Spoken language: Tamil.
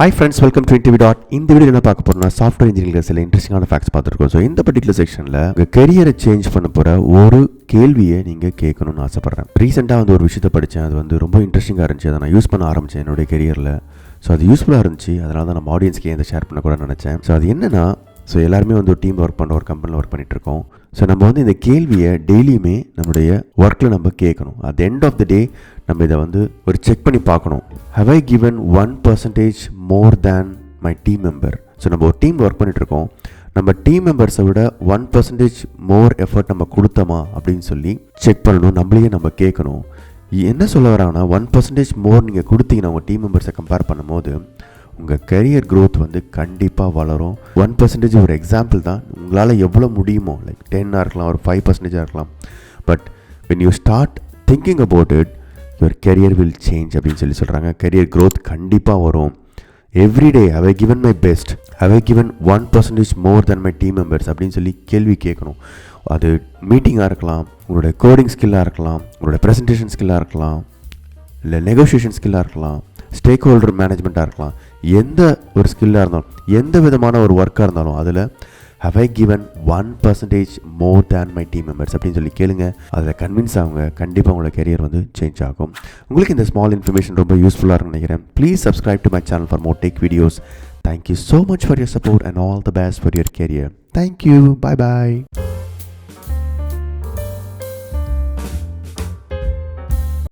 Hi friends, welcome to InterviewDOT. இந்த வீடியோ என்ன பார்க்க போகிறோம்னா, சாஃப்ட்வேர் இன்ஜினியரிங் சில இன்ட்ரெஸ்டிங்கான ஃபேக்ட்ஸ் பார்த்துருக்கோம். ஸோ இந்த பர்டிகுலர் செக்ஷனில் உங்கள் கெரியரை சேஞ்ச் பண்ண போகிற ஒரு கேள்வியை நீங்கள் கேட்கணும்னு ஆசைப்பட்றேன். ரீசெண்டாக ஒரு விஷயத்தை படித்தேன். அது ரொம்ப இன்ட்ரெஸ்டிங்காக இருந்துச்சு. அதை நான் யூஸ் பண்ண ஆரம்பித்தேன் என்னுடைய கெரியரில். ஸோ அது யூஸ்ஃபுல்லாக இருந்துச்சு. அதனால தான் நம்ம ஆடியன்ஸ்க்கு இதை ஷேர் பண்ண கூட நினச்சேன். ஸோ அது என்னென்னா, எல்லாருமே ஒரு டீம் ஒர்க் பண்ணுற ஒரு கம்பெனியில் ஒர்க் பண்ணிகிட்ருக்கோம். ஸோ நம்ம இந்த கேள்வியை டெய்லியுமே நம்மளுடைய ஒர்க்கில் நம்ம கேட்கணும். At end of the day நம்ம இதை ஒரு செக் பண்ணி பார்க்கணும். How I given 1% more than my team member? So நம்ம ஒரு டீம் ஒர்க் பண்ணிகிட்ருக்கோம். நம்ம டீம் மெம்பர்ஸை விட 1% மோர் எஃபர்ட் நம்ம கொடுத்தோமா அப்படின்னு சொல்லி செக் பண்ணணும். நம்மளையே நம்ம கேட்கணும். என்ன சொல்ல வராங்கன்னா, 1% மோர் நீங்கள் கொடுத்தீங்கன்னா உங்கள் டீம் மெம்பர்ஸை கம்பேர் பண்ணும்போது உங்கள் கரியர் க்ரோத் கண்டிப்பாக வளரும். 1% ஒரு எக்ஸாம்பிள் தான். உங்களால் எவ்வளோ முடியுமோ, லைக் 10 இருக்கலாம், ஒரு 5% இருக்கலாம். But when you start thinking about it, your career will change அப்படின்னு சொல்கிறாங்க. கரியர் க்ரோத் கண்டிப்பாக வரும். Everyday have I given my best, have I given 1% more than my team members அப்படின்னு சொல்லி கேள்வி கேட்கணும். அது மீட்டிங்காக இருக்கலாம், உங்களோட கோடிங் ஸ்கில்லாக இருக்கலாம், உங்களோட ப்ரெசன்டேஷன் ஸ்கில்லாக இருக்கலாம், இல்லை நெகோஷியேஷன் ஸ்கில்லாக இருக்கலாம், ஸ்டேக் ஹோல்டர் மேனேஜ்மெண்ட்டாக இருக்கலாம். எந்த ஒரு ஸ்கில்லாக இருந்தாலும், எந்த விதமான ஒரு ஒர்க்காக இருந்தாலும் அதில் have I given 1% more than my team members அப்படின்னு சொல்லி கேளுங்க. அதில் கன்வின்ஸ் ஆகுங்க. கண்டிப்பாக உங்களோட கெரியர் சேஞ்ச் ஆகும். உங்களுக்கு இந்த ஸ்மால் இன்ஃபர்மேஷன் ரொம்ப யூஸ்ஃபுல்லாக இருக்கும்னு நினைக்கிறேன். Please subscribe to my channel for more tech videos. Thank you so much for your support and all the best for your career. Thank you. Bye bye.